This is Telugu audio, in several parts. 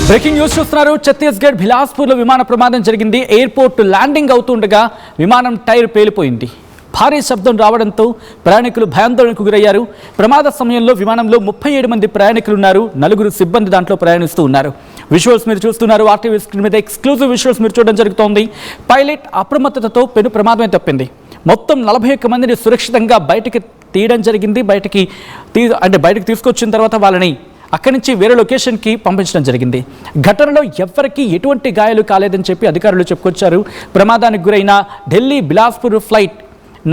బ్రేకింగ్ న్యూస్ చూస్తున్నారు. ఛత్తీస్గఢ్ బిలాస్పూర్లో విమాన ప్రమాదం జరిగింది. ఎయిర్పోర్ట్ ల్యాండింగ్ అవుతుండగా విమానం టైర్ పేలిపోయింది. భారీ శబ్దం రావడంతో ప్రయాణికులు భయాందోళనకు గురయ్యారు. ప్రమాద సమయంలో విమానంలో 37 మంది ప్రయాణికులు ఉన్నారు. 4 సిబ్బంది దాంట్లో ప్రయాణిస్తూ ఉన్నారు. విజువల్స్ మీరు చూస్తున్నారు. ఆర్టీవీ స్క్రీన్ మీద ఎక్స్క్లూజివ్ విజువల్స్ మీరు చూడడం జరుగుతోంది. పైలట్ అప్రమత్తతతో పెను ప్రమాదమే తప్పింది. మొత్తం 41 మందిని సురక్షితంగా బయటికి తీయడం జరిగింది. బయటికి తీసుకొచ్చిన తర్వాత వాళ్ళని అక్కడి నుంచి వేరే లొకేషన్కి పంపించడం జరిగింది. ఘటనలో ఎవ్వరికీ ఎటువంటి గాయాలు కాలేదని చెప్పి అధికారులు చెప్పుకొచ్చారు. ప్రమాదానికి గురైన ఢిల్లీ బిలాస్పూర్ ఫ్లైట్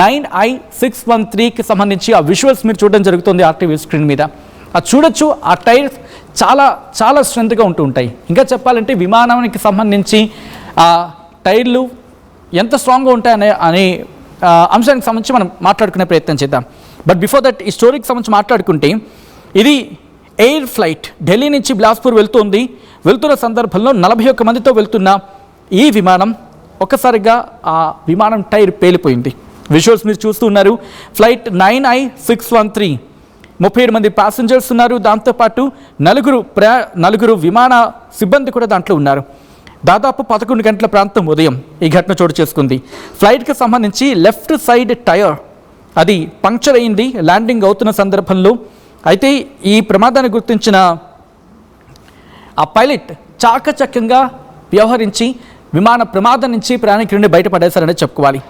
9I613కి సంబంధించి ఆ విజువల్స్ మీరు చూడడం జరుగుతుంది ఆర్టీవీ స్క్రీన్ మీద. అది చూడొచ్చు. ఆ టైర్స్ చాలా స్ట్రెంత్గా ఉంటూ ఉంటాయి. ఇంకా చెప్పాలంటే విమానానికి సంబంధించి ఆ టైర్లు ఎంత స్ట్రాంగ్గా ఉంటాయనే అంశానికి సంబంధించి మనం మాట్లాడుకునే ప్రయత్నం చేద్దాం. బట్ బిఫోర్ దట్ ఈ స్టోరీకి సంబంధించి మాట్లాడుకుంటే, ఇది ఎయిర్ ఫ్లైట్ ఢిల్లీ నుంచి బిలాస్పూర్ వెళ్తున్న సందర్భంలో 41 మందితో వెళ్తున్న ఈ విమానం ఒక్కసారిగా ఆ విమానం టైర్ పేలిపోయింది. విజువల్స్ మీరు చూస్తున్నారు. ఫ్లైట్ 9I613 37 మంది ప్యాసింజర్స్ ఉన్నారు. దాంతోపాటు 4 విమాన సిబ్బంది కూడా దాంట్లో ఉన్నారు. దాదాపు 11 గంటల ప్రాంతం ఉదయం ఈ ఘటన చోటు చేసుకుంది. ఫ్లైట్కి సంబంధించి లెఫ్ట్ సైడ్ టైర్ అది పంక్చర్ అయింది ల్యాండింగ్ అవుతున్న సందర్భంలో. అయితే ఈ ప్రమాదాన్ని గుర్తించిన ఆ పైలట్ చాకచక్యంగా వ్యవహరించి విమాన ప్రమాదం నుంచి ప్రయాణికుడిని బయటపడేశారని చెప్పుకోవాలి.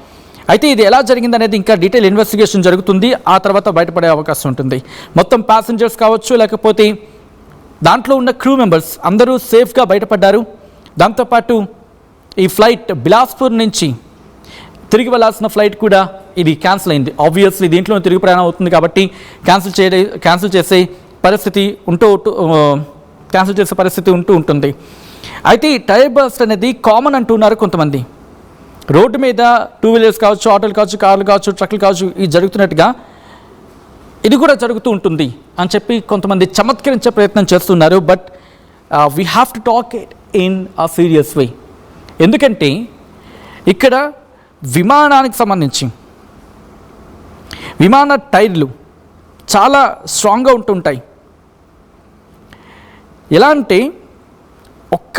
అయితే ఇది ఎలా జరిగిందనేది ఇంకా డీటెయిల్ ఇన్వెస్టిగేషన్ జరుగుతుంది. ఆ తర్వాత బయటపడే అవకాశం ఉంటుంది. మొత్తం ప్యాసింజర్స్ కావచ్చు, లేకపోతే దాంట్లో ఉన్న క్రూ మెంబర్స్ అందరూ సేఫ్గా బయటపడ్డారు. దాంతోపాటు ఈ ఫ్లైట్ బిలాస్పూర్ నుంచి తిరిగి వెళ్ళాల్సిన ఫ్లైట్ కూడా ఇది క్యాన్సిల్ అయింది. ఆబ్వియస్లీ దీంట్లో తిరిగి ప్రయాణం అవుతుంది కాబట్టి క్యాన్సిల్ చేసే పరిస్థితి ఉంటూ ఉంటుంది. అయితే ఈ టైర్ బర్స్ట్ అనేది కామన్ అంటున్నారు కొంతమంది. రోడ్డు మీద 2 వీలర్స్ కావచ్చు, ఆటోలు కావచ్చు, కార్లు కావచ్చు, ట్రక్లు కావచ్చు, ఇది జరుగుతున్నట్టుగా ఇది కూడా జరుగుతూ ఉంటుంది అని చెప్పి కొంతమంది చమత్కరించే ప్రయత్నం చేస్తున్నారు. But we have to talk it in a serious వే. ఎందుకంటే ఇక్కడ విమానానికి సంబంధించి విమాన టైర్లు చాలా స్ట్రాంగ్గా ఉంటుంటాయి. ఎలా అంటే ఒక్క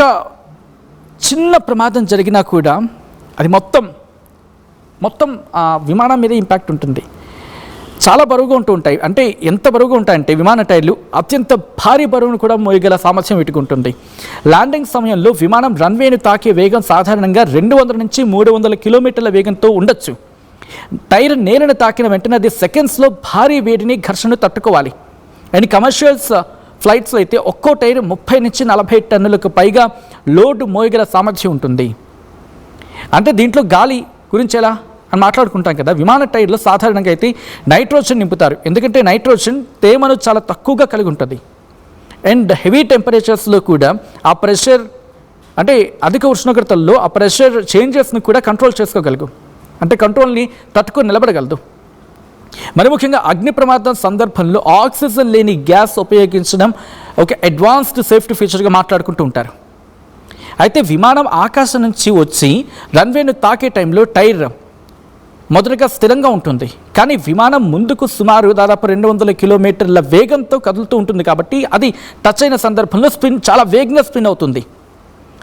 చిన్న ప్రమాదం జరిగినా కూడా అది మొత్తం విమానం మీద ఇంపాక్ట్ ఉంటుంది. చాలా బరువుగా ఉంటూ ఉంటాయి. అంటే ఎంత బరువుగా ఉంటాయంటే విమాన టైర్లు అత్యంత భారీ బరువును కూడా మోయగల సామర్థ్యం వీటికి ఉంటుంది. ల్యాండింగ్ సమయంలో విమానం రన్వేను తాకే వేగం సాధారణంగా 200 నుంచి 300 కిలోమీటర్ల వేగంతో ఉండొచ్చు. టైర్ నేలను తాకిన వెంటనే అది సెకండ్స్లో భారీ వేడిని ఘర్షణను తట్టుకోవాలి. అండ్ కమర్షియల్స్ ఫ్లైట్స్లో అయితే ఒక్కో టైర్ 30 నుంచి 40 టన్నులకు పైగా లోడ్ మోయగల సామర్థ్యం ఉంటుంది. అంటే దీంట్లో గాలి గురించి ఎలా అని మాట్లాడుకుంటాం కదా. విమాన టైర్లో సాధారణంగా అయితే నైట్రోజన్ నింపుతారు. ఎందుకంటే నైట్రోజన్ తేమను చాలా తక్కువగా కలిగి ఉంటుంది. అండ్ హెవీ టెంపరేచర్స్లో కూడా ఆ ప్రెషర్, అంటే అధిక ఉష్ణోగ్రతల్లో ఆ ప్రెషర్ చేంజెస్ని కూడా కంట్రోల్ చేసుకోగలదు. అంటే కంట్రోల్ని తట్టుకొని నిలబడగలదు. మరి ముఖ్యంగా అగ్ని ప్రమాదం సందర్భంలో ఆక్సిజన్ లేని గ్యాస్ ఉపయోగించడం ఒక అడ్వాన్స్డ్ సేఫ్టీ ఫీచర్గా మాట్లాడుకుంటూ ఉంటారు. అయితే విమానం ఆకాశం నుంచి వచ్చి రన్వేను తాకే టైంలో టైర్ మొదటగా స్థిరంగా ఉంటుంది. కానీ విమానం ముందుకు సుమారు దాదాపు 200 కిలోమీటర్ల వేగంతో కదులుతూ ఉంటుంది. కాబట్టి అది టచ్ అయిన సందర్భంలో చాలా వేగంగా స్పిన్ అవుతుంది.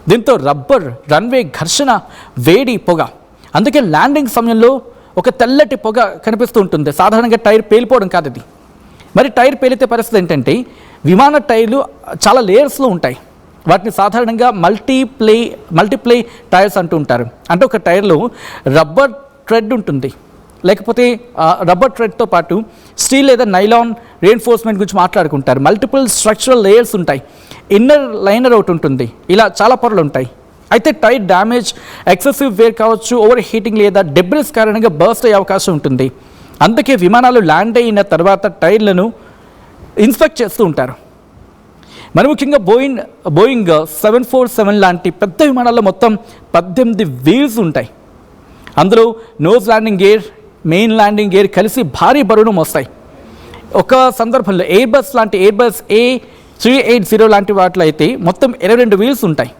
దీంతో రబ్బర్, రన్వే ఘర్షణ, వేడి, పొగ. అందుకే ల్యాండింగ్ సమయంలో ఒక తెల్లటి పొగ కనిపిస్తూ ఉంటుంది. సాధారణంగా టైర్ పేలిపోవడం కాదు ఇది. మరి టైర్ పేలితే పరిస్థితి ఏంటంటే విమాన టైర్లు చాలా లేయర్స్లో ఉంటాయి. వాటిని సాధారణంగా మల్టీప్లై టైర్స్ అంటూ ఉంటారు. అంటే ఒక టైర్లో రబ్బర్ ట్రెడ్ ఉంటుంది, లేకపోతే రబ్బర్ ట్రెడ్తో పాటు స్టీల్ లేదా నైలాన్ రీఎన్ఫోర్స్మెంట్ గురించి మాట్లాడుకుంటారు. మల్టిపుల్ స్ట్రక్చరల్ లేయర్స్ ఉంటాయి. ఇన్నర్ లైనర్ ఒకటి ఉంటుంది. ఇలా చాలా పొరలు ఉంటాయి. అయితే టైర్ డ్యామేజ్, ఎక్సెసివ్ వేర్ కావచ్చు, ఓవర్ హీటింగ్ లేదా డెబ్రిస్ కారణంగా బర్స్ట్ అయ్యే అవకాశం ఉంటుంది. అందుకే విమానాలు ల్యాండ్ అయిన తర్వాత టైర్లను ఇన్స్పెక్ట్ చేస్తూ ఉంటారు. మరి ముఖ్యంగా బోయింగ్ 747 లాంటి పెద్ద విమానాల్లో మొత్తం 18 వీల్స్ ఉంటాయి. అందులో nose landing gear, main landing gear కలిసి భారీ బరువును మోస్తాయి. ఒక సందర్భంలో ఎయిర్బస్ A380 లాంటి వాటిలో అయితే మొత్తం 22 వీల్స్ ఉంటాయి.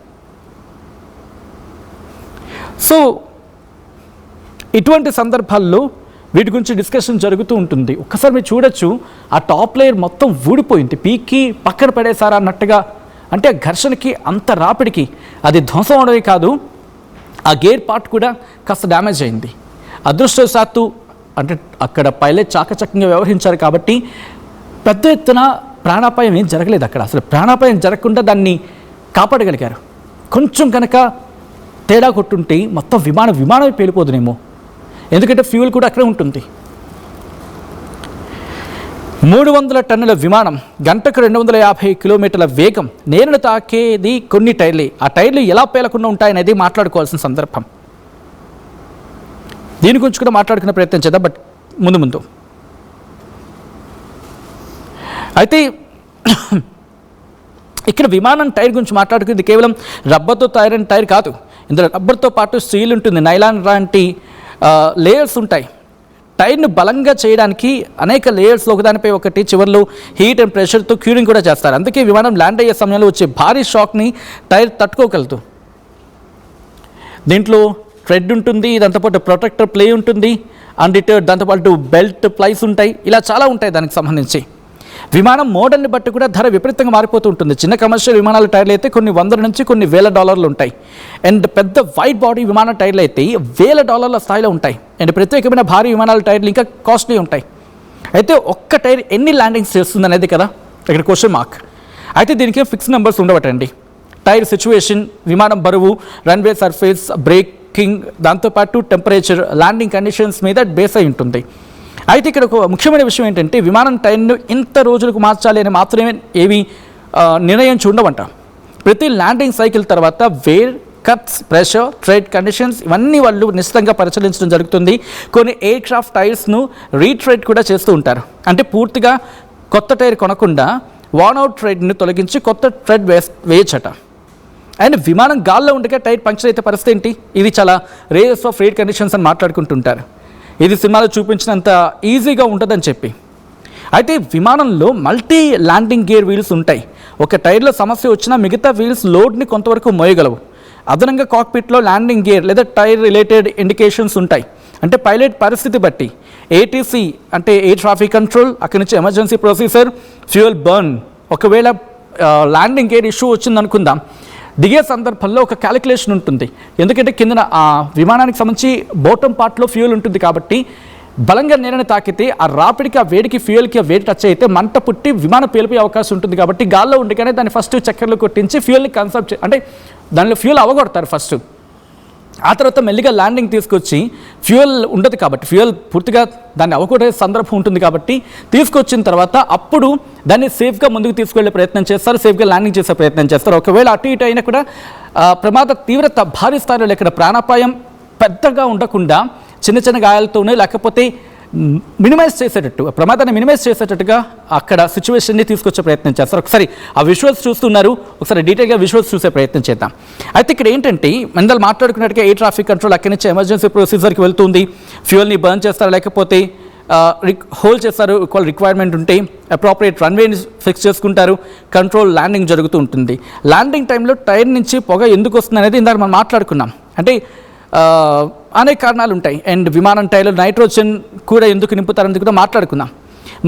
సో ఇటువంటి సందర్భాల్లో వీటి గురించి డిస్కషన్ జరుగుతూ ఉంటుంది. ఒక్కసారి మీరు చూడొచ్చు, ఆ టాప్ లేయర్ మొత్తం ఊడిపోయింది, పీకి పక్కన పడేసారా అన్నట్టుగా అంటే ఆ ఘర్షణకి అంత రాపిడికి అది ధ్వంసం అవడమే కాదు, ఆ గేర్ పార్ట్ కూడా కాస్త డ్యామేజ్ అయింది. అదృష్టవశాత్తు అంటే అక్కడ పైలట్ చాకచక్యంగా వ్యవహరించారు కాబట్టి పెద్ద ఎత్తున ప్రాణాపాయం ఏం జరగలేదు. అక్కడ అసలు ప్రాణాపాయం జరగకుండా దాన్ని కాపాడగలిగారు. కొంచెం కనుక తేడా కొట్టుంటే మొత్తం విమానమే పేలిపోదునేమో, ఎందుకంటే ఫ్యూల్ కూడా అక్కడే ఉంటుంది. 300 టన్నుల విమానం, గంటకు 250 కిలోమీటర్ల వేగం, నేలను తాకేది కొన్ని టైర్లే. ఆ టైర్లు ఎలా పేలకుండా ఉంటాయనేది మాట్లాడుకోవాల్సిన సందర్భం. దీని గురించి కూడా మాట్లాడుకునే ప్రయత్నం చేద్దాం, బట్ ముందు అయితే ఇక్కడ విమానం టైర్ గురించి మాట్లాడుకునేది కేవలం రబ్బర్తో తయారైన టైర్ కాదు. ఇందులో రబ్బర్తో పాటు స్టీల్ ఉంటుంది, నైలాన్ లాంటి లేయర్స్ ఉంటాయి. టైర్ను బలంగా చేయడానికి అనేక లేయర్స్ ఒకదానిపై ఒకటి చివర్లో హీట్ అండ్ ప్రెషర్తో క్యూరింగ్ కూడా చేస్తారు. అందుకే విమానం ల్యాండ్ అయ్యే సమయంలో వచ్చే భారీ షాక్ని టైర్ తట్టుకోగలదు. దీంట్లో ట్రెడ్ ఉంటుంది, దాంతోపాటు ప్రొటెక్టర్ ప్లే ఉంటుంది, అన్డిటర్డ్, దాంతోపాటు బెల్ట్ ప్లైస్ ఉంటాయి, ఇలా చాలా ఉంటాయి దానికి సంబంధించి. విమానం మోడల్ని బట్టి కూడా ధర విపరీతంగా మారిపోతూ ఉంటుంది. చిన్న కమర్షియల్ విమానాల టైర్లు అయితే కొన్ని $100 నుంచి కొన్ని $1000 ఉంటాయి. అండ్ పెద్ద వైడ్ బాడీ విమాన టైర్లు అయితే $1000 స్థాయిలో ఉంటాయి. అండ్ ప్రత్యేకమైన భారీ విమానాల టైర్లు ఇంకా కాస్ట్లీ ఉంటాయి. అయితే ఒక్క టైర్ ఎన్ని ల్యాండింగ్స్ చేస్తుంది అనేది కదా ఇక్కడ క్వశ్చన్ మార్క్. అయితే దీనికి ఫిక్స్ నెంబర్స్ ఉండవటండి. టైర్ సిచ్యువేషన్, విమానం బరువు, రన్వే సర్ఫేస్, బ్రేకింగ్, దాంతోపాటు టెంపరేచర్, ల్యాండింగ్ కండిషన్స్ మీద బేస్ అయి ఉంటుంది. అయితే ఇక్కడ ఒక ముఖ్యమైన విషయం ఏంటంటే విమానం టైర్ను ఇంత రోజులకు మార్చాలి అని మాత్రమే ఏవి నిర్ణయించి ఉండవంట. ప్రతి ల్యాండింగ్ సైకిల్ తర్వాత wear, cuts, pressure, tread conditions ఇవన్నీ వాళ్ళు నిశ్చితంగా పరిశీలించడం జరుగుతుంది. కొన్ని ఎయిర్ క్రాఫ్ట్ టైర్స్ను రీట్రేడ్ కూడా చేస్తూ ఉంటారు. అంటే పూర్తిగా కొత్త టైర్ కొనకుండా వార్న్అవుట్ ట్రేడ్ని తొలగించి కొత్త ట్రెడ్ వేయచ్చట. అండ్ విమానం గాల్లో ఉండగా టైర్ పంక్చర్ అయితే పరిస్థితి ఏంటి? ఇది చాలా రేస్ ఆఫ్ రేట్ కండిషన్స్ అని మాట్లాడుకుంటుంటారు. ఇది సినిమాలో చూపించినంత ఈజీగా ఉంటుందని చెప్పి. అయితే విమానంలో మల్టీ ల్యాండింగ్ గేర్ వీల్స్ ఉంటాయి. ఒక టైర్లో సమస్య వచ్చినా మిగతా వీల్స్ లోడ్ని కొంతవరకు మోయగలవు. అదనంగా కాక్పిట్లో ల్యాండింగ్ గేర్ లేదా టైర్ రిలేటెడ్ ఇండికేషన్స్ ఉంటాయి. అంటే పైలట్ పరిస్థితి బట్టి ఏటీసీ అంటే ఎయిర్ ట్రాఫిక్ కంట్రోల్, అక్కడి నుంచి ఎమర్జెన్సీ ప్రొసీజర్, ఫ్యూయల్ బర్న్, ఒకవేళ ల్యాండింగ్ గేర్ ఇష్యూ వచ్చిందనుకుందాం, దిగే సందర్భంలో ఒక క్యాలిక్యులేషన్ ఉంటుంది. ఎందుకంటే కింద ఆ విమానానికి సంబంధించి బాటమ్ పార్ట్లో ఫ్యూయల్ ఉంటుంది కాబట్టి బలంగా నేలని తాకితే ఆ రాపిడికి, ఆ వేడికి, ఫ్యూయల్కి ఆ వేడి టచ్ అయితే మంట పుట్టి విమానం పేలిపోయే అవకాశం ఉంటుంది. కాబట్టి గాల్లో ఉండగానే దాన్ని ఫస్ట్ చక్కెరలు కొట్టించి ఫ్యూయల్ని కన్సర్వ్ అంటే దానిలో ఫ్యూయల్ అవగొడతారు ఫస్ట్. ఆ తర్వాత మెల్లిగా ల్యాండింగ్ తీసుకొచ్చి ఫ్యూయల్ ఉండదు కాబట్టి ఫ్యూయల్ పూర్తిగా దాన్ని అవగొట్టే సందర్భం ఉంటుంది కాబట్టి తీసుకొచ్చిన తర్వాత అప్పుడు దాన్ని సేఫ్గా ముందుకు తీసుకెళ్లే ప్రయత్నం చేస్తారు, సేఫ్గా ల్యాండింగ్ చేసే ప్రయత్నం చేస్తారు. ఒకవేళ అటు ఇటు అయినా కూడా ప్రమాద తీవ్రత భారీ స్థాయిలో ఇక్కడ ప్రాణాపాయం పెద్దగా ఉండకుండా చిన్న చిన్న గాయాలతోనే లేకపోతే మినిమైజ్ చేసేటట్టు, ప్రమాదాన్ని మినిమైజ్ చేసేటట్టుగా అక్కడ సిచ్యువేషన్ని తీసుకొచ్చే ప్రయత్నం చేస్తారు. ఒకసారి ఆ విజువల్స్ చూస్తున్నారు, ఒకసారి డీటెయిల్గా విజువల్స్ చూసే ప్రయత్నం చేద్దాం. అయితే ఇక్కడ ఏంటంటే మందలు మాట్లాడుకున్నట్టుగా ఎయిర్ ట్రాఫిక్ కంట్రోల్ అక్కడి నుంచి ఎమర్జెన్సీ ప్రొసీజర్కి వెళ్తుంది. ఫ్యూయల్ని బర్న్ చేస్తారు, లేకపోతే హోల్డ్ చేస్తారు, రిక్వైర్మెంట్ ఉంటే అప్రోప్రియేట్ రన్వేని ఫిక్స్ చేసుకుంటారు, కంట్రోల్ ల్యాండింగ్ జరుగుతూ ఉంటుంది. ల్యాండింగ్ టైంలో టైర్ నుంచి పొగ ఎందుకు వస్తుంది అనేది ఇందాక మనం మాట్లాడుకున్నాం. అంటే అనేక కారణాలు ఉంటాయి. అండ్ విమానం టైర్లో నైట్రోజన్ కూడా ఎందుకు నింపుతారని కూడా మాట్లాడుకుందాం.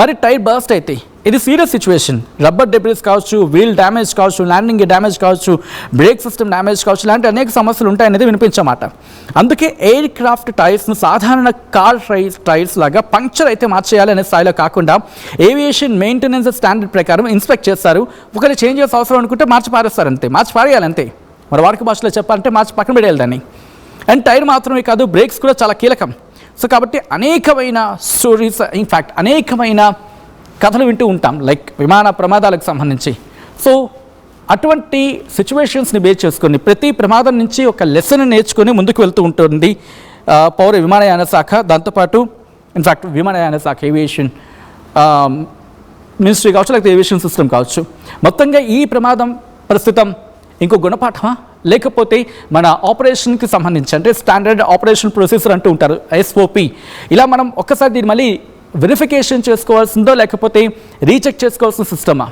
మరి టైర్ బర్స్ట్ అయితే ఇది సీరియస్ సిచ్యువేషన్. రబ్బర్ డెబ్రిస్ కావచ్చు, వీల్ డ్యామేజ్ కావచ్చు, ల్యాండింగ్ డ్యామేజ్ కావచ్చు, బ్రేక్ సిస్టమ్ డ్యామేజ్ కావచ్చు, ఇలాంటి అనేక సమస్యలు ఉంటాయనేది వినిపించమాట. అందుకే ఎయిర్ క్రాఫ్ట్ టైర్స్ను సాధారణ కార్ టైర్స్ లాగా పంక్చర్ అయితే మార్చేయాలి అనే స్థాయిలో కాకుండా ఏవియేషన్ మెయింటెనెన్స్ స్టాండర్డ్ ప్రకారం ఇన్స్పెక్ట్ చేస్తారు. ఒకవేళ చేంజ్ చేసే అవసరం అనుకుంటే మార్చి పారేస్తారు, అంతే, మార్చి పారేయాలి అంతే. మరి వాడుక భాషలో చెప్పాలంటే మార్చి పక్కన పెట్టేయాలి దాన్ని. అండ్ టైర్ మాత్రమే కాదు, బ్రేక్స్ కూడా చాలా కీలకం. సో కాబట్టి అనేకమైన స్టోరీస్, ఇన్ఫ్యాక్ట్ అనేకమైన కథలు వింటూ ఉంటాం లైక్ విమాన ప్రమాదాలకు సంబంధించి. సో అటువంటి సిచ్యువేషన్స్ని బేస్ చేసుకొని ప్రతి ప్రమాదం నుంచి ఒక లెసన్ నేర్చుకొని ముందుకు వెళ్తూ ఉంటుంది పౌర విమానయాన శాఖ. దాంతోపాటు ఇన్ఫ్యాక్ట్ విమానయాన శాఖ, ఏవియేషన్ మినిస్ట్రీ కావచ్చు, లేకపోతే ఏవియేషన్ సిస్టమ్ కావచ్చు. మొత్తంగా ఈ ప్రమాదం ప్రస్తుతం ఇంకో గుణపాఠమా, లేకపోతే మన ఆపరేషన్కి సంబంధించి అంటే స్టాండర్డ్ ఆపరేషన్ ప్రొసీజర్ అంటూ ఉంటారు, SOP, ఇలా మనం ఒక్కసారి దీన్ని మళ్ళీ వెరిఫికేషన్ చేసుకోవాల్సిందో లేకపోతే రీచెక్ చేసుకోవాల్సిన సిస్టమా?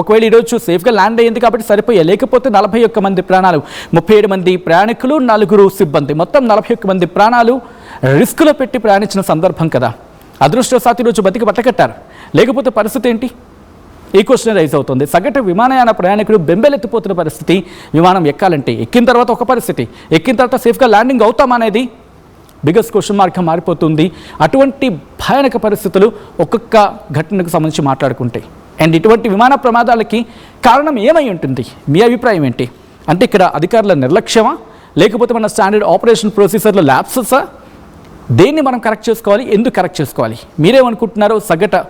ఒకవేళ ఈరోజు సేఫ్గా ల్యాండ్ అయ్యింది కాబట్టి సరిపోయాయి, లేకపోతే 41 మంది ప్రాణాలు, 37 మంది ప్రయాణికులు, 4 సిబ్బంది, మొత్తం 41 మంది ప్రాణాలు రిస్క్లో పెట్టి ప్రయాణించిన సందర్భం కదా. అదృష్టవశాత్తు ఈరోజు బతికి బట్టకట్టారు, లేకపోతే పరిస్థితి ఏంటి? ఈ క్వశ్చన్ రైజ్ అవుతుంది. సగటు విమానయాన ప్రయాణికుడు బెంబెలెత్తిపోతున్న పరిస్థితి. విమానం ఎక్కాలంటే ఎక్కిన తర్వాత ఒక పరిస్థితి, ఎక్కిన తర్వాత సేఫ్గా ల్యాండింగ్ అవుతామనేది బిగ్గెస్ట్ క్వశ్చన్ మార్క్గా మారిపోతుంది. అటువంటి భయానక పరిస్థితులు ఒక్కొక్క ఘటనకు సంబంధించి మాట్లాడుకుంటే, అండ్ ఇటువంటి విమాన ప్రమాదాలకి కారణం ఏమై ఉంటుంది? మీ అభిప్రాయం ఏంటి? అంటే ఇక్కడ అధికారుల నిర్లక్ష్యమా, లేకపోతే మన స్టాండర్డ్ ఆపరేషన్ ప్రొసీజర్లో ల్యాప్సెసా? దేన్ని మనం కరెక్ట్ చేసుకోవాలి, ఎందుకు కరెక్ట్ చేసుకోవాలి? మీరేమనుకుంటున్నారో సగటు